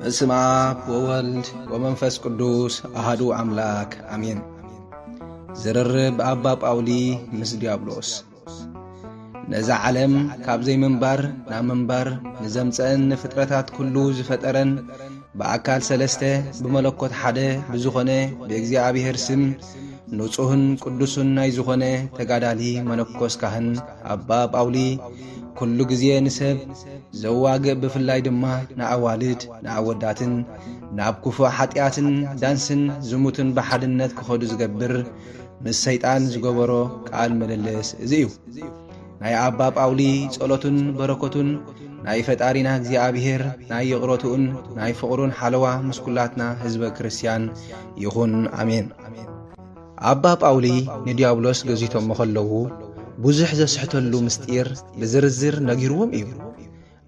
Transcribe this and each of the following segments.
በስመ አብ ወወልድ ወመንፈስ ቅዱስ አሐዱ አምላክ አሜን። ዝርርብ አባ ጳውሊ ምስ ዲያብሎስ ነዛ ዓለም ካብ ዘይምንባር ናብ ምንባር ንዘምፀን ፍጥረታት ኩሉ ዝፈጠረን በአካል ሰለስተ ብመለኮት ሓደ ብዝኾነ ብእግዚአብሔር ስም ንጹህን ቅዱስን ናይ ዝኾነ ተጋዳሊ መነኮስ ካህን አባ ጳውሊ ኩሉ ጊዜ ንሰብ ዘዋግእ ብፍላይ ድማ ንኣዋልድ ንኣወዳትን ናብ ክፉእ ሓጢአትን ዳንስን ዝሙትን ብሓድነት ክኸዱ ዝገብር ምስ ሰይጣን ዝገበሮ ቃል ምልልስ እዚ እዩ። ናይ አባ ጳውሊ ጸሎቱን በረከቱን ናይ ፈጣሪና እግዚአብሔር ናይ ይቕረቱን ናይ ፍቕሩን ሓለዋ ምስ ኩላትና ህዝበ ክርስቲያን ይኹን አሜን። አባ ጳውሊ ንዲያብሎስ ገዚቶም መኸለዉ ብዙሕ ዘስሕተሉ ምስጢር ብዝርዝር ነጊርዎም እዩ።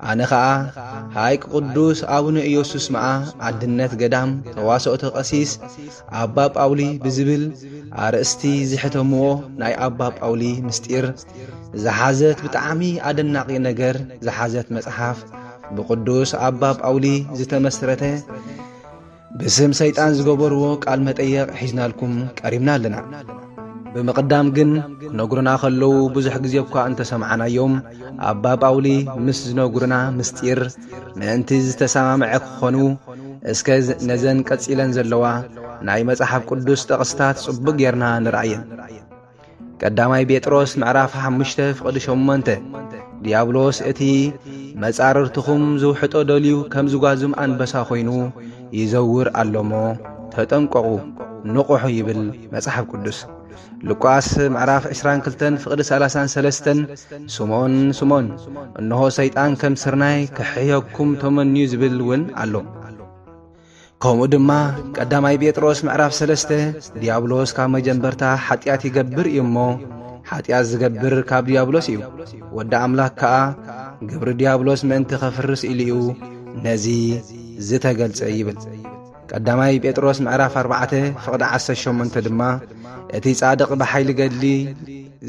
ኣነ ኸዓ ሃይቅ ቅዱስ አቡነ ኢየሱስ መዓ ዓድነት ገዳም ተዋስኦተ ቀሲስ አባ ጳውሊ ብዝብል ኣርእስቲ ዝሕተምዎ ናይ አባ ጳውሊ ምስጢር ዝሓዘት ብጣዕሚ ኣደናቂ ነገር ዝሓዘት መጽሓፍ ብቅዱስ አባ ጳውሊ ዝተመስረተ ብስም ሰይጣን ዝገበርዎ ቃል መጠየቕ ሒዝናልኩም ቀሪብና ኣለና። ብምቕዳም ግን ነጉርና ኸለዉ ብዙሕ ጊዜ እኳ እንተሰምዓናዮም አባ ጳውሊ ምስ ዝነጉርና ምስጢር ምእንቲ ዝተሰማምዐ ክኾኑ እስከ ነዘን ቀጺለን ዘለዋ ናይ መጽሓፍ ቅዱስ ጠቕስታት ጽቡቕ ጌርና ንርአየን። ቀዳማይ ጴጥሮስ ምዕራፍ 5:8 ዲያብሎስ እቲ መጻርርትኹም ዝውሕጦ ደልዩ ከም ዝጓዝም አንበሳ ኾይኑ ይዘውር ኣሎሞ ተጠንቀቑ ንቑሑ ይብል መጽሓፍ ቅዱስ። ሉቃስ ምዕራፍ 22:33 ስሞን ስሞን እንሆ ሰይጣን ከም ስርናይ ክሕየኩም ተመንዩ ዝብል እውን ኣሎ። ከምኡ ድማ ቀዳማይ ጴጥሮስ ምዕራፍ 3 ዲያብሎስ ካብ መጀንበርታ ሓጢአት ይገብር እዩ እሞ ሓጢአት ዝገብር ካብ ዲያብሎስ እዩ፣ ወዲ ኣምላክ ከዓ ግብሪ ዲያብሎስ ምእንቲ ኸፍርስ ኢሉ እዩ ነዚ ዝተገልጸ ይብል። ቀዳማይ ጴጥሮስ ምዕራፍ 4:18 ድማ እቲ ጻድቕ ብሓይሊ ገድሊ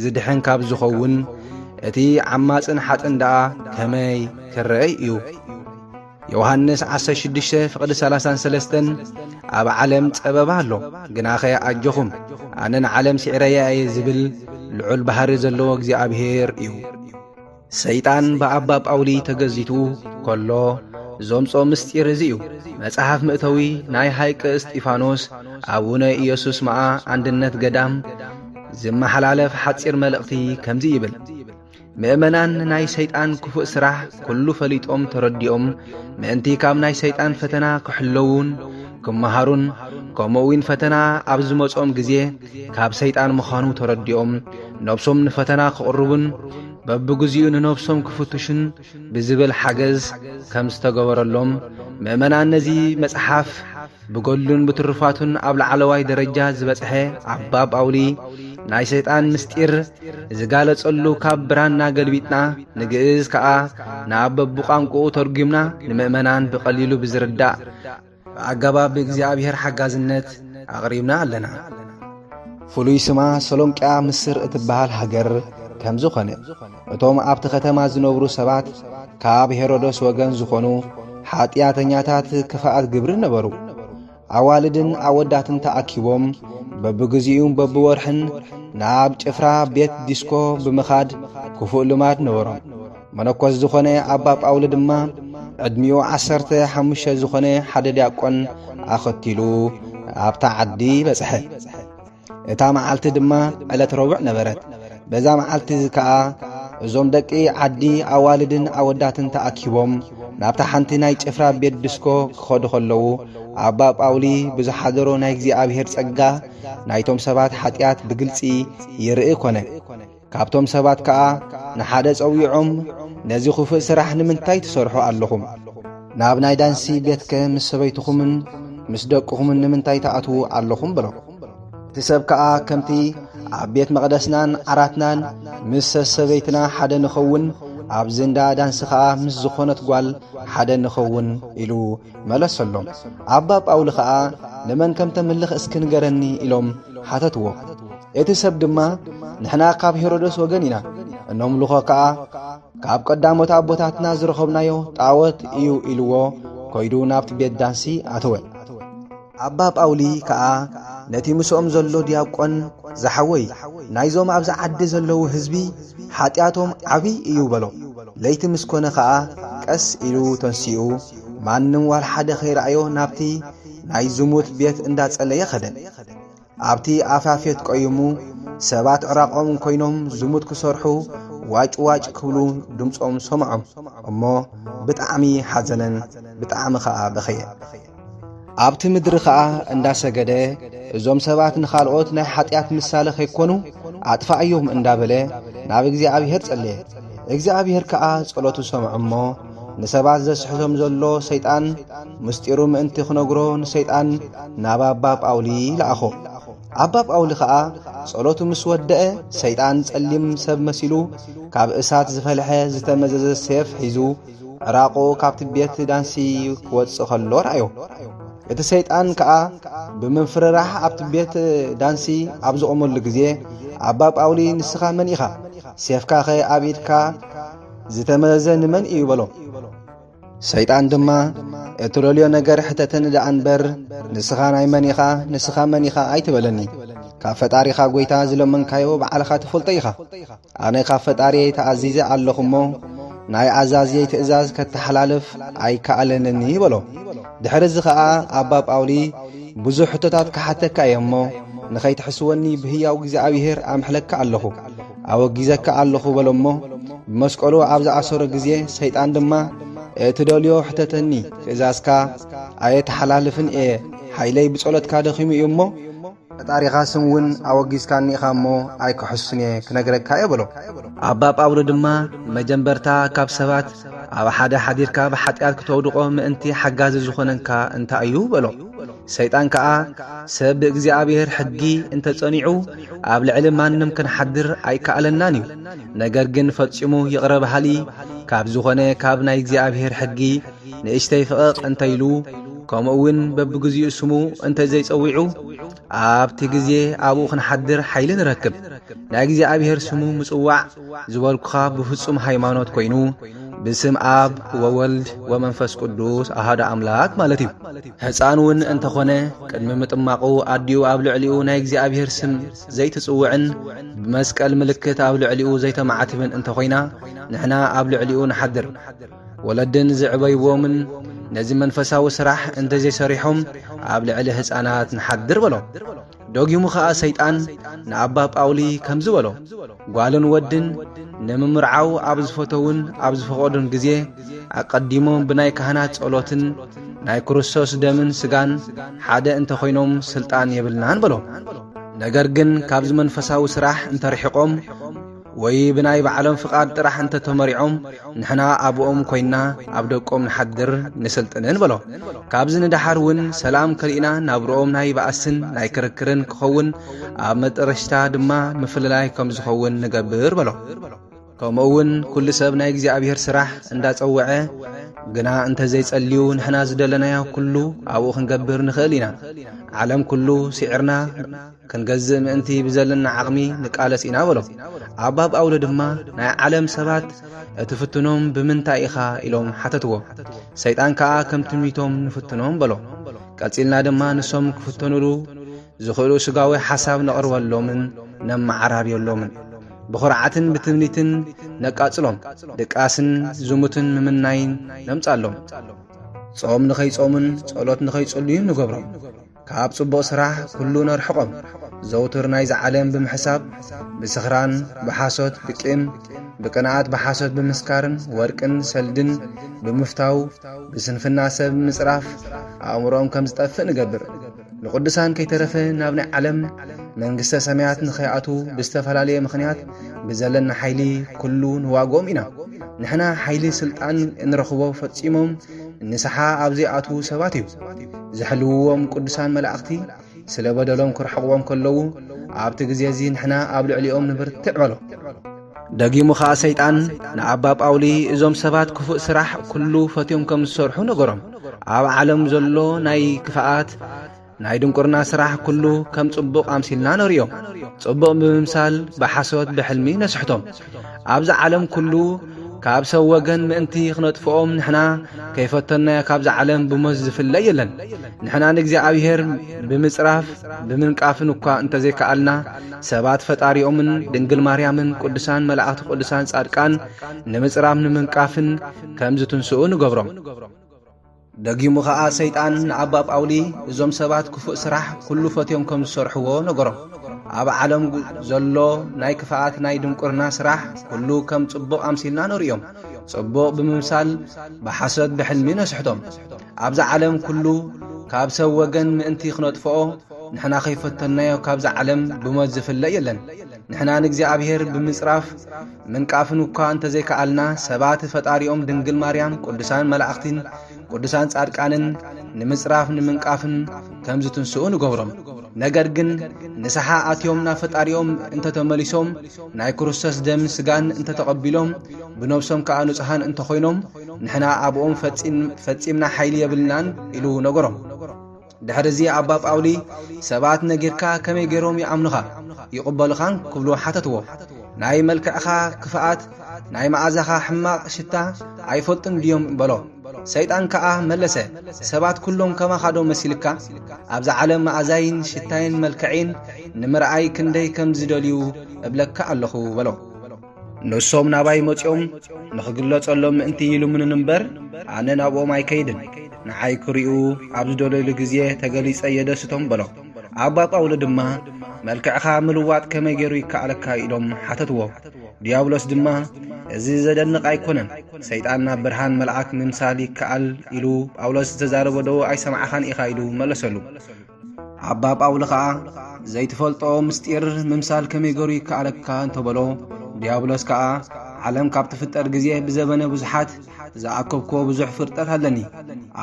ዝድሕን ካብ ዝኸውን እቲ ዓማፅን ሓጥን ደኣ ከመይ ክረአይ እዩ። ዮሐንስ 16:33 ኣብ ዓለም ጸበባ ኣሎ ግናኸ ኣጀኹም ኣነ ንዓለም ሲዕረየ እየ ዝብል ልዑል ባህሪ ዘለዎ እግዚኣብሔር እዩ። ሰይጣን ብኣባ ጳውሊ ተገዚቱ ከሎ ዞምጾ ምስጢር እዚ እዩ። መጽሓፍ ምእተዊ ናይ ሃይቀ እስጢፋኖስ አቡነ ኢየሱስ መዓ አንድነት ገዳም ዝመሓላለፍ ሓፂር መልእኽቲ ከምዚ ይብል። ምእመናን ናይ ሰይጣን ክፉእ ስራሕ ኩሉ ፈሊጦም ተረዲኦም ምእንቲ ካብ ናይ ሰይጣን ፈተና ክሕለውን ክመሃሩን ከምኡውን ፈተና ኣብ ዝመጾም ጊዜ ካብ ሰይጣን ምዃኑ ተረዲኦም ነብሶም ንፈተና ክቕርቡን በብግዚኡ ንነብሶም ክፍትሹን ብዝብል ሓገዝ ከም ዝተገበረሎም ምእመናን ነዚ መጽሓፍ ብገሉን ብትርፋቱን ኣብ ላዕለዋይ ደረጃ ዝበጽሐ አባ ጳውሊ ናይ ሰይጣን ምስጢር ዝጋለጸሉ ካብ ብራና ገልቢጥና ንግእዝ ከዓ ናብ በብቋንቋኡ ተርጉምና ንምእመናን ብቐሊሉ ብዝርዳእ ብኣገባብ ብእግዚአብሔር ሓጋዝነት ኣቕሪብና ኣለና። ፍሉይ ስማ ሰሎንቅያ ምስር እትበሃል ሃገር ከም ዝኾነ እቶም ኣብቲ ከተማ ዝነብሩ ሰባት ካብ ሄሮዶስ ወገን ዝኾኑ ሓጢአተኛታት ክፍኣት ግብሪ ነበሩ። ኣዋልድን ኣወዳትን ተኣኪቦም በብግዚኡን በብወርሕን ናብ ጭፍራ ቤት ዲስኮ ብምኻድ ክፉእ ልማድ ነበሮም። መነኮስ ዝኾነ ኣባ ጳውሊ ድማ ዕድሚኡ 15 ዝኾነ ሓደ ዲያቆን ኣኸቲሉ ኣብታ ዓዲ በጽሐ። እታ መዓልቲ ድማ ዕለት ረቡዕ ነበረት። በዛ መዓልቲ ከዓ እዞም ደቂ ዓዲ ኣዋልድን ኣወዳትን ተኣኪቦም ናብታ ሓንቲ ናይ ጭፍራ ቤት ዲስኮ ክኸዱ ኸለዉ አባ ጳውሊ ብዝሓደሮ ናይ እግዚአብሔር ጸጋ ናይቶም ሰባት ሓጢአት ብግልጺ ይርኢ ኮነ። ካብቶም ሰባት ከዓ ንሓደ ጸዊዖም ነዚ ኽፉእ ስራሕ ንምንታይ ትሰርሑ ኣለኹም? ናብ ናይ ዳንሲ ቤትከ ምስ ሰበይትኹምን ምስ ደቅኹምን ንምንታይ ተኣትዉ ኣለኹም ብሎ። እቲ ሰብ ከዓ ከምቲ ኣብ ቤት መቕደስናን ዓራትናን ምስ ሰበይትና ሓደ ንኸውን ኣብ ዝንዳ ዳንሲ ከዓ ምስ ዝኾነት ጓል ሓደ ንኸውን ኢሉ መለሰሎም። አባ ጳውሊ ከዓ ንመን ከም ተምልኽ እስኪ ንገረኒ ኢሎም ሓተትዎ። እቲ ሰብ ድማ ንሕና ካብ ሄሮዶስ ወገን ኢና፣ እነምልኾ ከዓ ካብ ቀዳሞት ኣቦታትና ዝረኸብናዮ ጣዖት እዩ ኢልዎ كويدو نابت بيت دانسي أتوه أبا باولي كأ نتي مسوم زلو ديابقون زحوي نايزوم أبزا عد زلو هزبي حاتياتهم عبي إيو بلو ليت مسكونا كأ كأس إلو تنسيو مانن والحد خير أيو نابتي نايزوموت بيت اندات ألي خدن أبتي أفافيت قيمو سبات عراقهم كوينهم زموت كسرحو واج كبلو دمصهم سمعهم أمو بتعمي حزنن بتعمي خاء بخير أبتي مدر خاء اندا سجده زوم سبات نخالقوت ناي حطيات مسالة خيكونو عطفا أيهم اندا بله ناب እግዚአብሔር ጸለየ እግዚአብሔር ከአ ጸሎቱ ሰምዖሞ ንሰባት ዘስሕቶም ዘሎ ሰይጣን ምስጢሩ ምእንቲ ክነግሮ ንሰይጣን ናብ አባ ጳውሊ ለአኾ አባ ጳውሊ ከአ ጸሎቱ ምስ ወደአ ሰይጣን ጸሊም ሰብ መሲሉ ካብ እሳት ዝፈልሐ ዝተመዘዘ ሰይፍ ሒዙ ዕራቆ ካብቲ ቤት ዳንሲ ክወጽእ ከሎ ረአዮ እቲ ሰይጣን ከአ ብምፍርራሕ ኣብቲ ቤት ዳንሲ ኣብ ዝቆመሉ ግዜ አባ ጳውሊ ንስኻ መን ኢኻ ሰይፍካ ኸ ኣብ ኢድካ ዝተመዘዘ ንመን እዩ በሎ ሰይጣን ድማ እትረልዮ ነገር ሕተተን ደኣንበር ንስኻ ናይ መን ኢኻ ኣይትበለኒ ካብ ፈጣሪኻ ጎይታ ዝለመንካዮ በዓልኻ ትፈልጦ ኢኻ ኣነ ካብ ፈጣሪየ ተኣዚዘ ኣለኹሞ ናይ ኣዛዝየ ትእዛዝ ከተሓላልፍ ኣይከኣለንኒ በሎ ድሕሪ እዚ ኸኣ ኣባ ጳውሊ ብዙሕ ሕቶታት ክሓተካ እየሞ ንኸይትሕስወኒ ብህያው እግዚኣብሔር ኣምሕለካ ኣለኹ ኣወጊዘካ ኣለኹ በሎሞ ብመስቀሉ ኣብ ዝኣሰሮ ግዜ ሰይጣን ድማ እትደልዮ ሕተተኒ ትእዛዝካ ኣየተሓላልፍን እየ ሓይለይ ብጸሎትካ ደኺሙ እዩ እሞ ፈጣሪኻ ስም እውን ኣወጊዝካኒ ኢኻ እሞ ኣይክሕሱን እየ ክነግረካ እየ በሎ ኣባ ጳውሎ ድማ መጀንበርታ ካብ ሰባት ኣብ ሓደ ሓዲርካ ብሓጢኣት ክትወድቆ ምእንቲ ሓጋዚ ዝኾነንካ እንታይ እዩ በሎ ሰይጣን ከኣ ሰብ ብእግዚአብሔር ሕጊ እንተጸኒዑ ኣብ ልዕሊ ማንም ክንሓድር ኣይከኣለናን እዩ ነገር ግን ፈጺሙ ይቕረ ባህሊ ካብ ዝኾነ ካብ ናይ እግዚአብሔር ሕጊ ንእሽተይ ፍቕቕ እንተይሉ ከምኡውን በብግዚኡ ስሙ እንተዘይጸዊዑ ኣብቲ ግዜ ኣብኡ ክንሓድር ሓይሊ ንረክብ ናይ እግዚአብሔር ስሙ ምጽዋዕ ዝበልኩኻ ብፍጹም ሃይማኖት ኮይኑ بسم آب وولد ومنفس قدوس أحد أملاك مالتي حسان ون أنت خونه كدم متماقو أديو أبلع ليو نايجزي أبيهر سم زي تسوعن بمسك الملكة أبلع ليو زي تمعاتبن أنت خوينا نحنا أبلع ليو نحضر ولدن زعبي ومن نزم منفسا وسراح أنت زي سريحهم أبلع له حسانات نحضر ولو دوغي مخا سيطان نعبا باولي كم زولو قالن ودن نممرعو أبز فتوون أبز فقودن جزيه أقدمون بناي كهنات صلوتن ناي كروسوس دمن سجان حدا انت خوينوم سلطان يبلنان بلو نجرجن كابز منفساو سراح انت رحقهم وي بناي بعلم فقاد راح انت تمرعهم نحنا ابوهم كوينا ابدوكم نحضر نسلطنن بلو كابز ندحرون سلام كرينا نابروهم ناي باسن ناي كركرن كخون امت رشتا دما مفللاي كم زخون نغبر بلو كمون كل سب ناي እግዚአብሔር ስራሕ እንዳጸወዐ ግና እንተ ዘይጸልዩ ንሕና ዝደለናዮ ኩሉ ኣብኡ ክንገብር ንኽእል ኢና ዓለም ኩሉ ሲዕርና ክንገዝእ ምእንቲ ብዘለና ዓቕሚ ንቃለስ ኢና በሎ ኣባ ጳውሎ ድማ ናይ ዓለም ሰባት እትፍትኖም ብምንታይ ኢኻ ኢሎም ሓተትዎ ሰይጣን ከዓ ከም ትንቢቶም ንፍትኖም በሎ ቀጺልና ድማ ንሶም ክፍተኑሉ ዝኽእሉ ስጋዊ ሓሳብ ነቕርበሎምን ነመዓራርየሎምን بخرعتن بتمنيتن نقاصلهم دقاسن زموتن ممناين نمصالهم صوم نخي صومن صلوت نخي صليين نغبرهم كاب صبو سراح كلو نرحقهم زوتر نايز عالم بمحساب بسخران بحاسوت بقيم بقناعات بحاسوت بمسكارن ورقن سلدن بمفتاو بسنفنا سب مصراف امرهم كم زطف نغبر لقدسان كيترفه نابن عالم منجسة سماعات نخيعاتو باستفلالية مخنيات بزلنا حيلي كلون واقوم إنا نحنا حيلي سلطان نرخبو فتسيمهم نسحا أبزيعاتو سباتيو زحلوهم قدسان ملاقتي سلبدلهم كرحقوهم كلو عبتقزيزي نحنا أبلع عليهم نبر تعملو داقي مخا سيطان نعباب أولي إزوم سبات كفؤ سراح كلو فتيهم كم سرحو نقرم عب عالم زلو ناي كفاءات ናይ ድንቁርና ስራሕ ኩሉ ከም ጽቡቕ ኣምሲልና ነርዮም ጽቡቕ ብምምሳል በሓሶት ብሕልሚ ነስሕቶም ኣብዚ ዓለም ኩሉ ካብ ሰብ ወገን ምእንቲ ክነጥፍኦም ንሕና ከይፈተናዮ ካብዛ ዓለም ብሞት ዝፍለይ የለን ንሕና ንእግዚአብሔር ብምጽራፍ ብምንቃፍን እኳ እንተዘይከኣልና ሰባት ፈጣሪኦምን ድንግል ማርያምን ቅዱሳን መላእክቲ ቅዱሳን ጻድቃን ንምጽራፍ ንምንቃፍን ከም ዝትንስኡ ንገብሮም ደጊሙ ኸዓ ሰይጣን ንኣባ ጳውሊ እዞም ሰባት ክፉእ ስራሕ ኩሉ ፈትዮም ከም ዝሰርሕዎ ነገሮም ኣብ ዓለም ዘሎ ናይ ክፍኣት ናይ ድንቁርና ስራሕ ኩሉ ከም ጽቡቕ ኣምሲልና ንሪኦም ጽቡቕ ብምምሳል ብሓሰድ ብሕልሚ ነስሕቶም ኣብዛ ዓለም ኩሉ ካብ ሰብ ወገን ምእንቲ ክነጥፍኦ ንሕና ከይፈተናዮ ካብዛ ዓለም ብሞት ዝፍለይ የለን ንሕና ንእግዚአብሔር ብምጽራፍ ምንቃፍን እኳ እንተዘይከኣልና ሰባት ፈጣሪኦም ድንግል ማርያም ቅዱሳን መላእክትን ቅዱሳን ጻድቃንን ንምጽራፍ ንምንቃፍን ከም ዝትንስኡ ንገብሮም ነገር ግን ንስሓ ኣትዮም ፈጣሪኦም እንተተመሊሶም ናይ ክርስቶስ ደም ስጋን እንተተቐቢሎም ብነብሶም ከዓ ንጹሃን እንተኾይኖም ንሕና ኣብኦም ፈጺምና ሓይሊ የብልናን ኢሉ ነገሮም ድሕሪዚ ኣባ ጳውሊ ሰባት ነጌርካ ከመይ ገይሮም ይኣምኑኻ ይቕበሉኻን ክብሉ ሓተትዎ ናይ መልክዕኻ ክፍኣት ናይ መዓዛኻ ሕማቕ ሽታ ኣይፈልጡን ድዮም በሎ ሰይጣን ከዓ መለሰ ሰባት ኩሎም ከማኻዶ መሲልካ ኣብዛ ዓለም መዓዛይን ሽታይን መልክዒን ንምርኣይ ክንደይ ከም ዝደልዩ እብለካ ኣለኹ በሎ ንሶም ናባይ መጺኦም ንኽግለጸሎም ምእንቲ ኢሉምን እምበር ኣነ ናብኦም ኣይከይድን ንዓይ ክሪኡ ኣብ ዝደለሉ ግዜ ተገሊጸ የደስቶም በሎ ኣባ ጳውሎ ድማ መልክዕኻ ምልዋጥ ከመይ ገይሩ ይከኣለካ ኢሎም ሓተትዎ ዲያብሎስ ድማ እዚ ዘደንቕ ኣይኮነን ሰይጣን ናብ ብርሃን መልአክ ምምሳል ይከኣል ኢሉ ጳውሎስ ዝተዛረበ ዶ ኣይሰማዕኻን ኢኻ ኢሉ መለሰሉ ኣባ ጳውሎ ከዓ ዘይትፈልጦ ምስጢር ምምሳል ከመይ ገይሩ ይከኣለካ እንተበሎ ዲያብሎስ ከዓ ዓለም ካብ ትፍጠር ግዜ ብዘበነ ብዙሓት ዝኣከብኮ ብዙሕ ፍርጠት ኣለኒ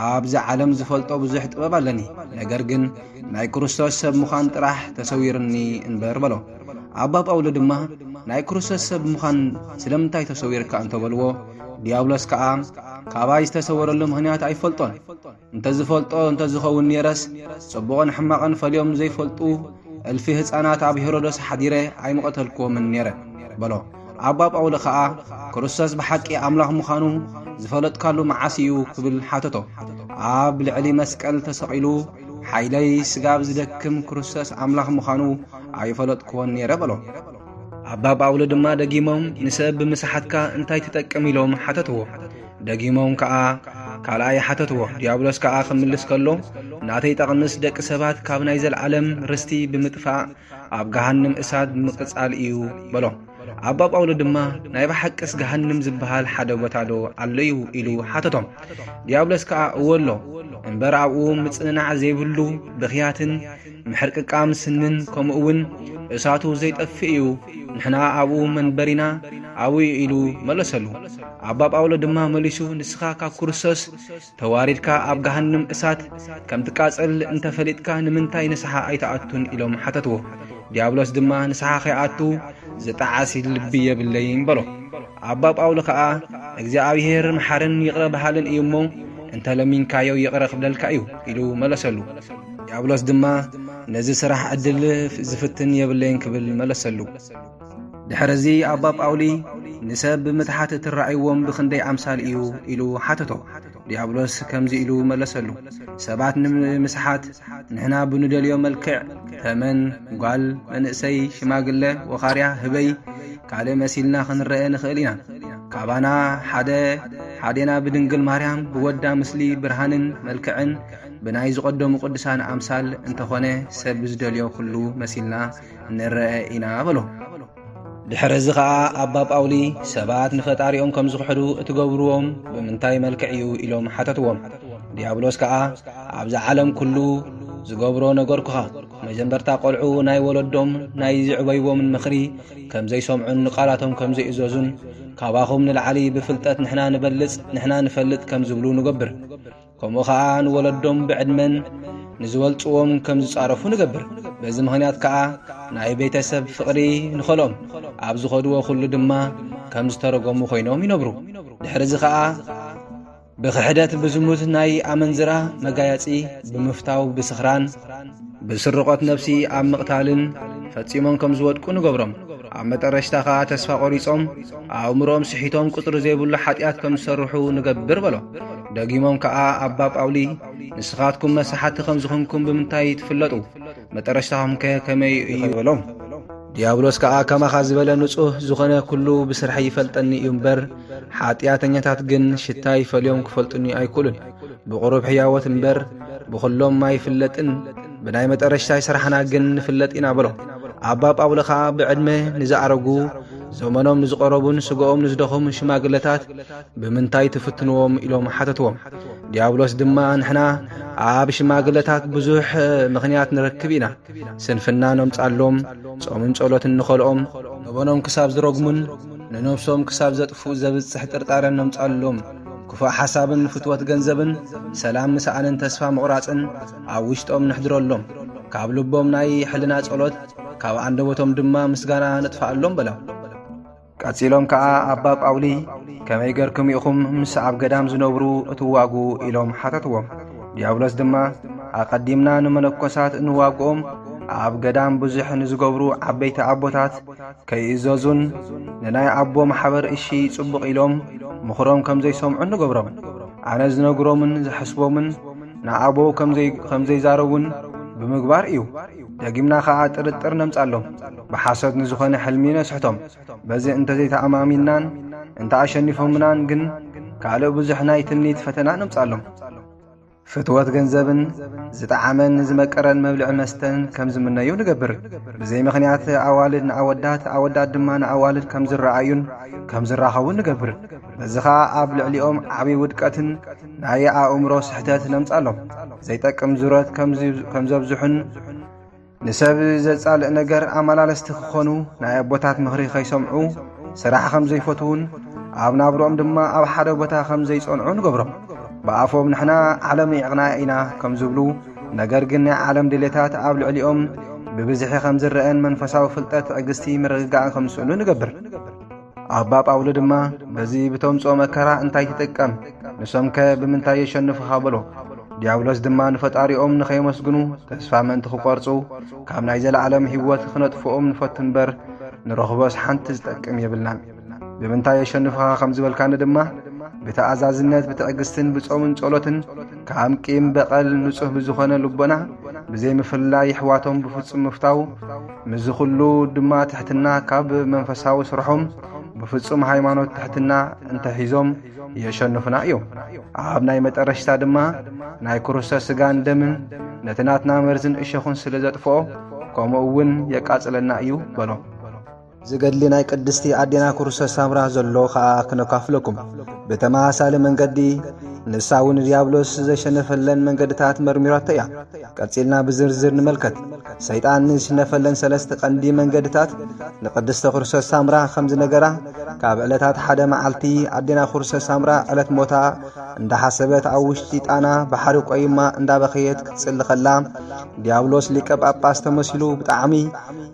ኣብዚ ዓለም ዝፈልጦ ብዙሕ ጥበብ ኣለኒ ነገር ግን ናይ ክርስቶስ ሰብ ምዃን ጥራሕ ተሰዊርኒ እንበር በሎ ኣባ ጳውሎ ድማ ናይ ክርስቶስ ሰብ ምዃን ስለምንታይ ተሰዊርካ እንተበልዎ ዲያብሎስ ከዓ ካባይ ዝተሰወረሉ ምኽንያት ኣይፈልጦን እንተዝፈልጦ እንተዝኸውን ነይረስ ጽቡቕን ሕማቕን ፈልዮም ዘይፈልጡ እልፊ ህፃናት ኣብ ሄሮዶስ ሓዲረ ኣይምቐተልክዎምን ነይረ በሎ ኣባ ጳውሎ ከዓ ክርስቶስ ብሓቂ ኣምላኽ ምዃኑ ዝፈለጥካሉ መዓስ እዩ ክብል ሓተቶ ኣብ ልዕሊ መስቀል ተሰቒሉ ሓይለይ ስጋብ ዝደክም ክርስቶስ ኣምላኽ ምዃኑ ኣይፈለጥክዎን ነይረ በሎ ኣባ ጳውሎ ድማ ደጊሞም ንሰብ ብምስሓትካ እንታይ ትጠቅም ኢሎም ሓተትዎ ደጊሞም ከዓ ካልኣይ ሓተትዎ ዲያብሎስ ከዓ ክምልስ ከሎ ናተይ ጠቕምስ ደቂ ሰባት ካብ ናይ ዘለዓለም ርስቲ ብምጥፋእ ኣብ ገሃንም እሳት ብምቕጻል እዩ በሎ ኣባ ጳውሎ ድማ ናይ ብሓቅስ ገሃንም ዝበሃል ሓደ ቦታ ዶ ኣለዩ ኢሉ ሓተቶም ዲያብሎስ ከዓ እወሎ እምበር ኣብኡ ምጽንናዕ ዘይብሉ ብኽያትን ምሕርቅቃም ስንን ከምኡውን እሳቱ ዘይጠፍእ እዩ ንሕና ኣብኡ መንበሪና ኣብኡ ኢሉ መለሰሉ ኣባ ጳውሎ ድማ መሊሱ ንስኻ ካብ ክርስቶስ ተዋሪድካ ኣብ ገሃንም እሳት ከም ትቃጸል እንተፈሊጥካ ንምንታይ ንስሓ ኣይተኣቱን ኢሎም ሓተትዎ ዲያብሎስ ድማ ንስሓ ከይኣቱ ዝጠዓሲ ልቢ የብለይን በሎ ኣባ ጳውሎ ከዓ እግዚአብሔር መሓርን ይቕረ በሃልን እዩ እሞ እንተለሚንካዮ ይቕረ ክብለልካ እዩ ኢሉ መለሰሉ ዲያብሎስ ድማ ነዚ ስራሕ ዕድል ዝፍትን የብለይን ክብል መለሰሉ ድሕሪዚ ኣባ ጳውሊ ንሰብ ብምትሓት እትረኣይዎም ብክንደይ ኣምሳል እዩ ኢሉ ሓተቶ ዲያብሎስ ከምዚ ኢሉ መለሰሉ ሰባት ንምስሓት ንሕና ብንደልዮ መልክዕ ተመን ጓል መንእሰይ ሽማግለ ወኻርያ ህበይ ካልእ መሲልና ክንረአ ንኽእል ኢና ካባና ሓደና ብድንግል ማርያም ብወዳ ምስሊ ብርሃንን መልክዕን ብናይ ዝቐደሙ ቅዱሳን ኣምሳል እንተኾነ ሰብ ዝደልዮ ኩሉ መሲልና ንረአ ኢና በሎ ድሕሪዚ ከዓ ኣባ ጳውሊ ሰባት ንፈጣሪኦም ከም ዝኽሕዱ እትገብርዎም ብምንታይ መልክዕ እዩ ኢሎም ሓተትዎም ዲያብሎስ ከዓ ኣብዛ ዓለም ኩሉ ዝገብሮ ነገርኩኻ መጀመርታ ቆልዑ ናይ ወለዶም ናይ ዝዕበይዎምን ምኽሪ ከም ዘይሰምዑን ቃላቶም ከም ዘይእዘዙን ካባኹም ንላዕሊ ብፍልጠት ንሕና ንበልጽ ንሕና ንፈልጥ ከም ዝብሉ ንገብር ከምኡ ከዓ ንወለዶም ብዕድመን ንዝበልጽዎም ከም ዝጻረፉ ንገብር በዚ ምኽንያት ከዓ ናይ ቤተሰብ ፍቕሪ ንኸሎም ኣብ ዝኸድዎ ኩሉ ድማ ከም ዝተረጎሙ ኮይኖም ይነብሩ ድሕሪዚ ከዓ ብክሕደት ብዝሙት ናይ ኣመንዝራ መጋያጺ ብምፍታው ብስኽራን ብስርቆት ነፍሲ ኣብ ምቕታልን ፈጺሞም ከም ዝወድቁ ንገብሮም መጠረሽታ ኸዓ ተስፋ ቆሪጾም ኣእምሮኦም ስሒቶም ቁጥሪ ዘይብሉ ሓጢኣት ከም ዝሰርሑ ንገብር በሎ ደጊሞም ከዓ ኣባ ጳውሊ ንስኻትኩም መሳሓቲ ከም ዝኾንኩም ብምንታይ ትፍለጡ መጠረሽታኹም ከመይ እዩ በሎም ዲያብሎስ ከዓ ከማኻ ዝበለ ንጹህ ዝኾነ ኩሉ ብስራሕ ይፈልጠኒ እዩ እምበር ሓጢኣተኛታት ግን ሽታ ይፈልዮም ክፈልጡኒ ኣይክእሉን ብቑሩብ ሕያወት እምበር ብኹሎም ኣይፍለጥን ብናይ መጠረሽታይ ስራሕና ግን ንፍለጥ ኢና በሎ ኣባ ጳውሊ ከዓ ብዕድመ ንዝኣረጉ ዘመኖም ንዝቐረቡን ስግኦም ንዝደኸሙ ሽማግለታት ብምንታይ ትፍትንዎም ኢሎም ሓተትዎም ዲያብሎስ ድማ ንሕና ኣብ ሽማግለታት ብዙሕ ምኽንያት ንረክብ ኢና ስንፍና ነምፃሎም ጾምን ጸሎትን ንኸልኦም ገበኖም ክሳብ ዝረግሙን ንነብሶም ክሳብ ዘጥፍኡ ዘብጽሕ ጥርጣረን ነምፃሎም ክፉእ ሓሳብን ፍትወት ገንዘብን ሰላም ምስኣንን ተስፋ ምቑራፅን ኣብ ውሽጦም ንሕድረሎም ካብ ልቦም ናይ ሕልና ጸሎት ካብ አንደበቶም ድማ ምስጋና ነጥፋኣሎም በላ ቀጺሎም ከዓ ኣባ ጳውሊ ከመይ ገርኩም ኢኹም ምስ ኣብ ገዳም ዝነብሩ እትዋጉ ኢሎም ሓተትዎም ዲያብሎስ ድማ ኣቐዲምና ንመነኮሳት እንዋግኦም ኣብ ገዳም ብዙሕ ንዝገብሩ ዓበይቲ ኣቦታት ከይእዘዙን ንናይ ኣቦ ማሕበር እሺ ጽቡቕ ኢሎም ምኽሮም ከም ዘይሰምዑ ንገብሮም ኣነ ዝነግሮምን ዝሕስቦምን ንኣቦ ከም ዘይዛረቡን ብምግባር እዩ ደጊምና ከዓ ጥርጥር ነምፃሎም ብሓሰት ንዝኾነ ሕልሚ ነስሕቶም በዚ እንተዘይተኣማሚናን እንተኣሸኒፎምናን ግን ካልእ ብዙሕ ናይ ትምኒት ፈተና ነምፃሎም ፍትወት ገንዘብን ዝጠዓመን ዝመቀረን መብልዕ መስተን ከም ዝምነዩ ንገብር ብዘይ ምኽንያት ኣዋልድ ንኣወዳት ኣወዳት ድማ ንኣዋልድ ከም ዝረኣዩን ከም ዝራኸቡን ንገብር በዚ ኸዓ ኣብ ልዕሊኦም ዓብዪ ውድቀትን ናይ ኣእምሮ ስሕተት ነምፃሎም ዘይጠቅም ዙረት ከም ዘብዝሑን ንሰብ ዘጻልእ ነገር ኣመላለስቲ ክኾኑ ናይ ኣቦታት ምኽሪ ከይሰምዑ ስራሕ ከም ዘይፈትውን ኣብ ናብሮኦም ድማ ኣብ ሓደ ቦታ ከም ዘይጸንዑ ንገብሮም ብኣፎም ንሕና ዓለም ይዕቕና ኢና ከም ዝብሉ ነገር ግን ናይ ዓለም ድሌታት ኣብ ልዕሊኦም ብብዝሒ ከም ዝርአን መንፈሳዊ ፍልጠት ትዕግስቲ ምርግጋእ ከም ዝስእሉ ንገብር ኣባ ጳውሊ ድማ በዚ ብተምፅኦ መከራ እንታይ ትጥቀም ንሶም ከ ብምንታይ የሸንፉኻ በሎ ዲያብሎስ ድማ ንፈጣሪኦም ንኸይመስግኑ ተስፋ ምእንቲ ክቆርፁ ካብ ናይ ዘለዓለም ህይወት ክነጥፍኦም ንፈቱ እምበር ንረኽቦስ ሓንቲ ዝጠቅም የብልናን ብምንታይ የሸንፉኻ ከም ዝበልካኒ ድማ ብተኣዛዝነት ብትዕግስትን ብጾምን ጸሎትን ካብ ቂም በቐል ንጹህ ብዝኾነ ልቦና ብዘይምፍላይ ኣሕዋቶም ብፍጹም ምፍታው ምዝ ኩሉ ድማ ትሕትና ካብ መንፈሳዊ ስርሖም ብፍጹም ሃይማኖት ትሕትና እንተሒዞም የሸንፉና እዮም ኣብ ናይ መጠረሽታ ድማ ናይ ክርስቶስ ስጋን ደምን ነትናትና መርዝን እሸኹን ስለ ዘጥፍኦ ከምኡ እውን የቃጽለና እዩ በሎ ዝገድሊ ናይ ቅድስቲ ኣዴና ክርስቶስ ሳምራ ዘሎ ኸዓ ክነካፍለኩም ብተመሳሳሊ መንገዲ ንሳ እውን ዲያብሎስ ዘሸነፈለን መንገድታት መርሚራቶ እያ ቀጺልና ብዝርዝር ንመልከት ሰይጣን ዝሸነፈለን ሰለስተ ቀንዲ መንገድታት ንቅድስቲ ክርስቶስ ሳምራ ከም ዝነገራ ካብ ዕለታት ሓደ መዓልቲ ኣዴና ክርስቶስ ሳምራ ዕለት ሞታ እንዳሓሰበት ኣብ ውሽጢ ጣና ባሕሪ ቆይማ እንዳበኸየት ክትጽሊ ኸላ ዲያብሎስ ሊቀ ጳጳስ ተመሲሉ ብጣዕሚ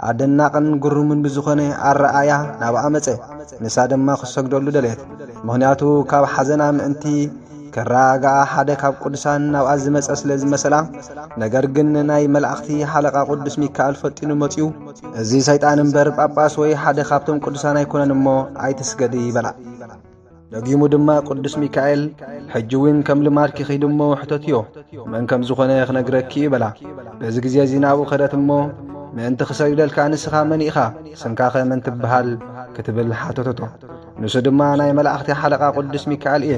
ኣደናቕን ግሩምን ብዝኾነ ኣረኣያ ናብኣ መፀ ንሳ ድማ ክሰግደሉ ደልየት ምኽንያቱ ካብ ሓዘና ምእንቲ ከራጋኣ ሓደ ካብ ቅዱሳን ናብኣ ዝመፀ ስለ ዝመሰላ ነገር ግን ናይ መላእኽቲ ሓለቓ ቅዱስ ሚካኤል ፈጢኑ መፂኡ እዚ ሰይጣን እምበር ጳጳስ ወይ ሓደ ካብቶም ቅዱሳን ኣይኮነን እሞ ኣይትስገዲ ይበላ ደጊሙ ድማ ቅዱስ ሚካኤል ሕጂ እውን ከም ልማድ ክኸይድ እሞ ሕተትዮ መን ከም ዝኾነ ክነግረኪ ይበላ በዚ ግዜ እዚ ናብኡ ኸደት እሞ ምእንቲ ክሰግደልካ ንስኻ መን ኢኻ ስምካኸ መን ትበሃል ክትብል ሓተተቶ ንሱ ድማ ናይ መላእኽቲ ሓለቓ ቅዱስ ሚካኤል እየ